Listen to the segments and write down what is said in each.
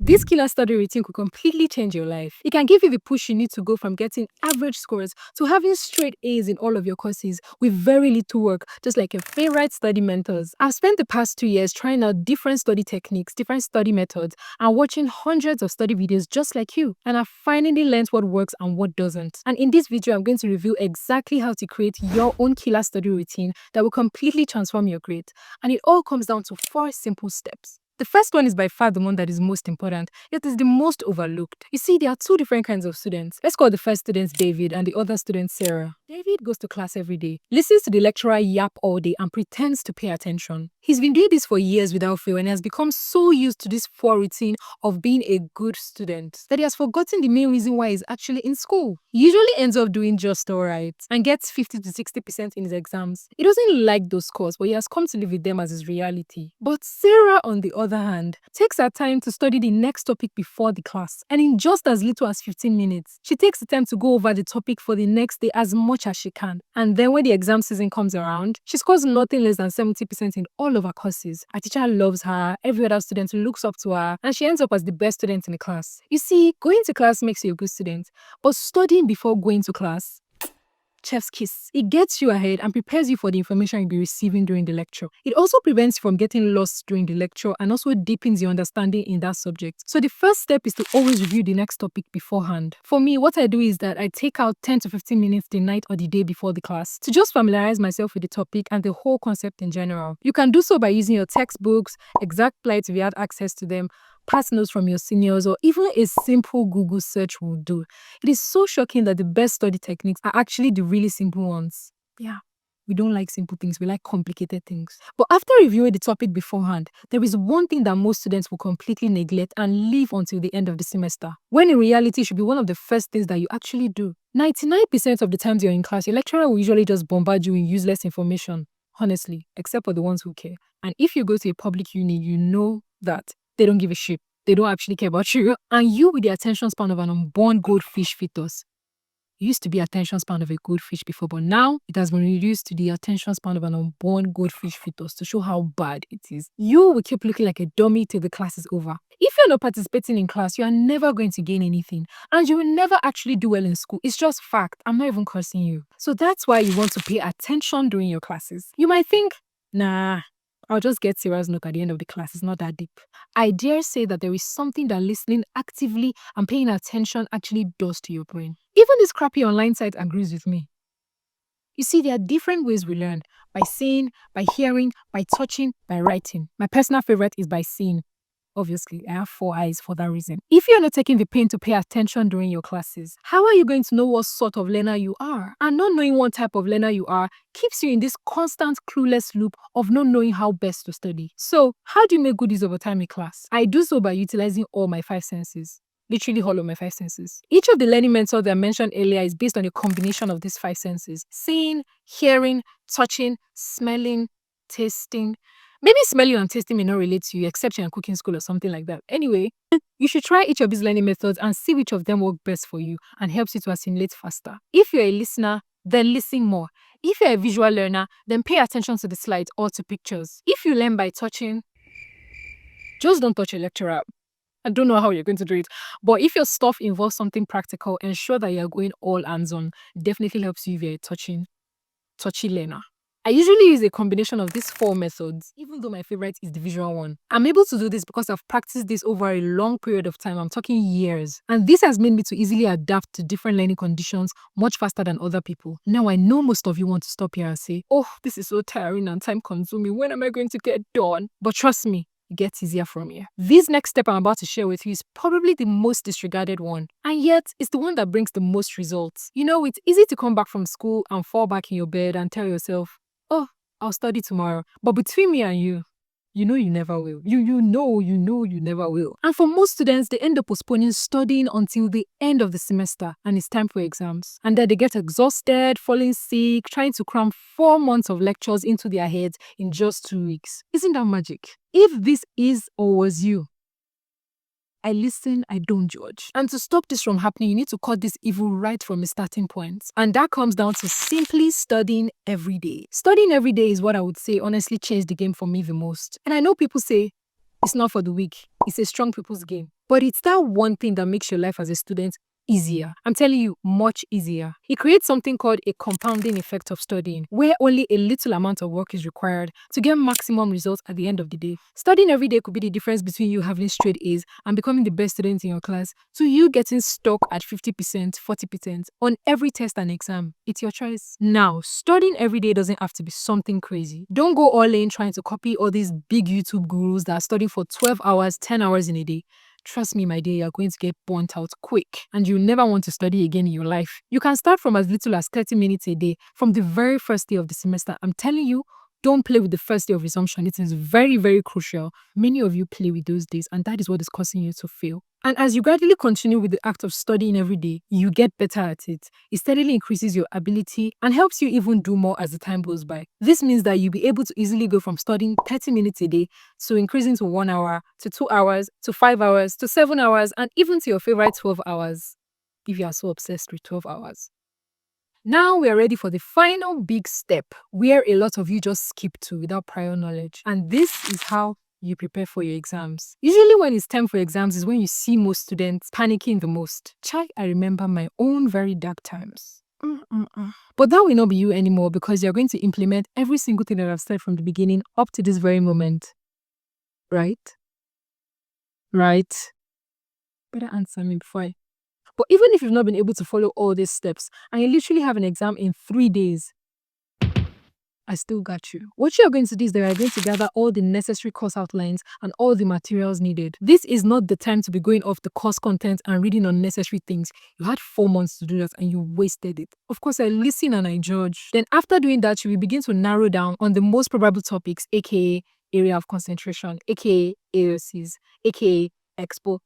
This killer study routine could completely change your life. It can give you the push you need to go from getting average scores to having straight A's in all of your courses with very little work, just like your favorite study mentors. I've spent the past 2 years trying out different study techniques, different study methods, and watching hundreds of study videos just like you. And I've finally learned what works and what doesn't. And in this video, I'm going to review exactly how to create your own killer study routine that will completely transform your grade. And it all comes down to 4 simple steps. The first one is by far the one that is most important, yet is the most overlooked. You see, there are 2 different kinds of students. Let's call the first student David and the other student Sarah. David goes to class every day, listens to the lecturer yap all day and pretends to pay attention. He's been doing this for years without fail and has become so used to this 4 routine of being a good student that he has forgotten the main reason why he's actually in school. He usually ends up doing just alright and gets 50 to 60% in his exams. He doesn't like those scores, but he has come to live with them as his reality. But Sarah, on the other hand, takes her time to study the next topic before the class, and in just as little as 15 minutes, she takes the time to go over the topic for the next day as much as she can. And then when the exam season comes around, she scores nothing less than 70% in all of her courses. Her teacher loves her, every other student looks up to her, and she ends up as the best student in the class. You see, going to class makes you a good student, but studying before going to class, chef's kiss. It gets you ahead and prepares you for the information you'll be receiving during the lecture. It also prevents you from getting lost during the lecture and also deepens your understanding in that subject. So the first step is to always review the next topic beforehand. For me, what I do is that I take out 10 to 15 minutes the night or the day before the class to just familiarize myself with the topic and the whole concept in general. You can do so by using your textbooks, exact slides if you had access to them, past notes from your seniors, or even a simple Google search will do. It is so shocking that the best study techniques are actually the really simple ones. Yeah, we don't like simple things, we like complicated things. But after reviewing the topic beforehand, there is one thing that most students will completely neglect and leave until the end of the semester, when in reality it should be one of the first things that you actually do. 99% of the times you're in class, your lecturer will usually just bombard you with useless information, honestly, except for the ones who care. And if you go to a public uni, you know that they don't give a shit. They don't actually care about you. And you with the attention span of an unborn goldfish fetus. It used to be attention span of a goldfish before, but now it has been reduced to the attention span of an unborn goldfish fetus to show how bad it is. You will keep looking like a dummy till the class is over. If you're not participating in class, you are never going to gain anything. And you will never actually do well in school. It's just fact. I'm not even cursing you. So that's why you want to pay attention during your classes. You might think, nah, I'll just get Sarah's note at the end of the class. It's not that deep. I dare say that there is something that listening actively and paying attention actually does to your brain. Even this crappy online site agrees with me. You see, there are different ways we learn. By seeing, by hearing, by touching, by writing. My personal favorite is by seeing. Obviously, I have 4 eyes for that reason. If you're not taking the pain to pay attention during your classes, how are you going to know what sort of learner you are? And not knowing what type of learner you are keeps you in this constant clueless loop of not knowing how best to study. So, how do you make good use of your time in class? I do so by utilizing all my 5 senses. Literally all of my 5 senses. Each of the learning methods that I mentioned earlier is based on a combination of these 5 senses. Seeing, hearing, touching, smelling, tasting. Maybe smelling and tasting may not relate to you except you're in cooking school or something like that. Anyway, you should try each of these learning methods and see which of them work best for you and helps you to assimilate faster. If you're a listener, then listen more. If you're a visual learner, then pay attention to the slides or to pictures. If you learn by touching, just don't touch your lecturer. I don't know how you're going to do it, but if your stuff involves something practical, ensure that you're going all hands-on. Definitely helps you if you're a touchy learner. I usually use a combination of these 4 methods, even though my favorite is the visual one. I'm able to do this because I've practiced this over a long period of time. I'm talking years. And this has made me to easily adapt to different learning conditions much faster than other people. Now I know most of you want to stop here and say, oh, this is so tiring and time consuming. When am I going to get done? But trust me, it gets easier from here. This next step I'm about to share with you is probably the most disregarded one. And yet, it's the one that brings the most results. You know, it's easy to come back from school and fall back in your bed and tell yourself, oh, I'll study tomorrow. But between me and you know you never will. You know you never will. And for most students, they end up postponing studying until the end of the semester and it's time for exams. And then they get exhausted, falling sick, trying to cram 4 months of lectures into their heads in just 2 weeks. Isn't that magic? If this is or was you, I listen, I don't judge. And to stop this from happening, you need to cut this evil right from a starting point. And that comes down to simply studying every day. Studying every day is what I would say honestly changed the game for me the most. And I know people say, it's not for the weak. It's a strong people's game. But it's that one thing that makes your life as a student easier. I'm telling you, much easier. It creates something called a compounding effect of studying, where only a little amount of work is required to get maximum results at the end of the day. Studying every day could be the difference between you having straight A's and becoming the best student in your class to you getting stuck at 50%, 40% on every test and exam. It's your choice. Now, studying every day doesn't have to be something crazy. Don't go all in trying to copy all these big YouTube gurus that are studying for 12 hours, 10 hours in a day. Trust me, my dear, you're going to get burnt out quick and you'll never want to study again in your life. You can start from as little as 30 minutes a day from the very first day of the semester. I'm telling you, don't play with the first day of resumption. It is very, very crucial. Many of you play with those days, and that is what is causing you to fail. And as you gradually continue with the act of studying every day, you get better at it. It steadily increases your ability and helps you even do more as the time goes by. This means that you'll be able to easily go from studying 30 minutes a day to increasing to 1 hour, to 2 hours, to 5 hours, to 7 hours, and even to your favorite 12 hours, if you are so obsessed with 12 hours. Now we are ready for the final big step where a lot of you just skip to without prior knowledge. And this is how you prepare for your exams. Usually when it's time for exams is when you see most students panicking the most. Chai, I remember my own very dark times. But that will not be you anymore because you're going to implement every single thing that I've said from the beginning up to this very moment. Right? Right? Better answer me before I... But even if you've not been able to follow all these steps and you literally have an exam in 3 days, I still got you. What you're going to do is that you're going to gather all the necessary course outlines and all the materials needed. This is not the time to be going off the course content and reading unnecessary things. You had 4 months to do that and you wasted it. Of course, I listen and I judge. Then after doing that, you will begin to narrow down on the most probable topics, aka area of concentration, aka AOCs, aka Expo.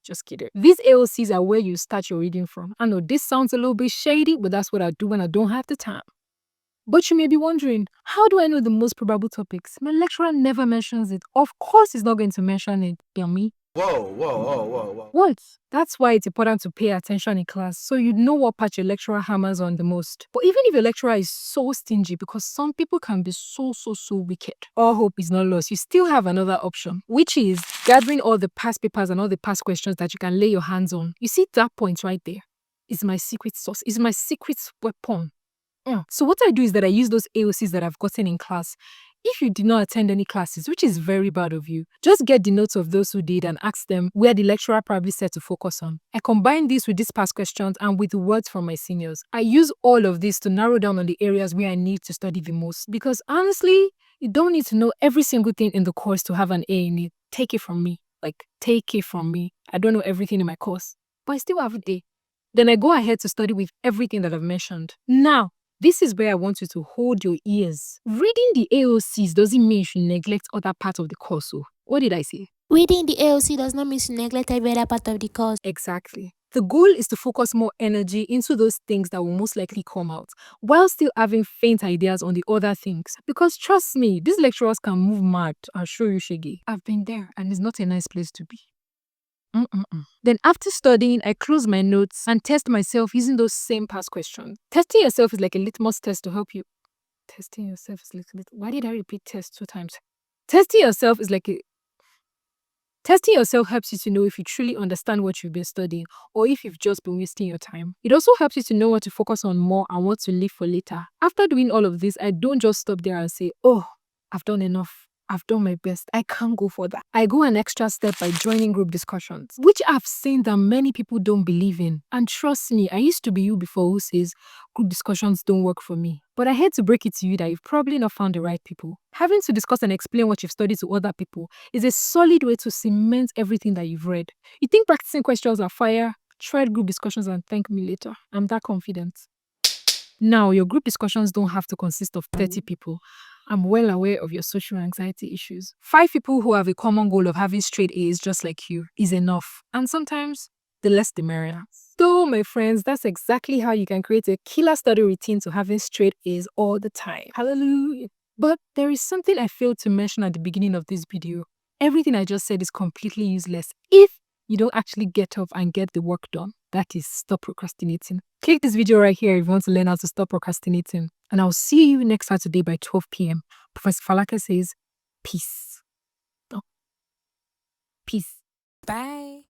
Just kidding. These AOCs are where you start your reading from. I know this sounds a little bit shady, but that's what I do when I don't have the time. But you may be wondering, how do I know the most probable topics? My lecturer never mentions it. Of course he's not going to mention it, me. Whoa. What? That's why it's important to pay attention in class so you know what part your lecturer hammers on the most. But even if your lecturer is so stingy, because some people can be so wicked, all hope is not lost. You still have another option, which is gathering all the past papers and all the past questions that you can lay your hands on. You see that point right there? It's my secret sauce. It's my secret weapon. So what I do is that I use those AOCs that I've gotten in class. If you did not attend any classes, which is very bad of you, just get the notes of those who did and ask them where the lecturer probably said to focus on. I combine this with these past questions and with words from my seniors. I use all of this to narrow down on the areas where I need to study the most. Because honestly, you don't need to know every single thing in the course to have an A in it. Take it from me. Take it from me. I don't know everything in my course, but I still have an A. Then I go ahead to study with everything that I've mentioned. Now, this is where I want you to hold your ears. Reading the AOCs doesn't mean you should neglect other parts of the course. So, what did I say? Reading the AOC does not mean to neglect every other part of the course. Exactly. The goal is to focus more energy into those things that will most likely come out, while still having faint ideas on the other things. Because trust me, these lecturers can move mad. I'll show you, Shaggy. I've been there, and it's not a nice place to be. Then after studying, I close my notes and test myself using those same past questions. Testing yourself is like a litmus test to help you. Testing yourself is like a little... Why did I repeat test 2 times? Testing yourself helps you to know if you truly understand what you've been studying or if you've just been wasting your time. It also helps you to know what to focus on more and what to leave for later. After doing all of this, I don't just stop there and say, oh, I've done enough. I've done my best. I can't go for that. I go an extra step by joining group discussions, which I've seen that many people don't believe in. And trust me, I used to be you before who says group discussions don't work for me. But I hate to break it to you that you've probably not found the right people. Having to discuss and explain what you've studied to other people is a solid way to cement everything that you've read. You think practicing questions are fire? Try group discussions and thank me later. I'm that confident. Now, your group discussions don't have to consist of 30 people. I'm well aware of your social anxiety issues. 5 people who have a common goal of having straight A's just like you is enough. And sometimes, the less the merrier. So, my friends, that's exactly how you can create a killer study routine to having straight A's all the time. Hallelujah. But there is something I failed to mention at the beginning of this video. Everything I just said is completely useless if you don't actually get up and get the work done. That is, stop procrastinating. Click this video right here if you want to learn how to stop procrastinating. And I'll see you next Saturday by 12 p.m. Professor Falaka says, peace. Oh. Peace. Bye.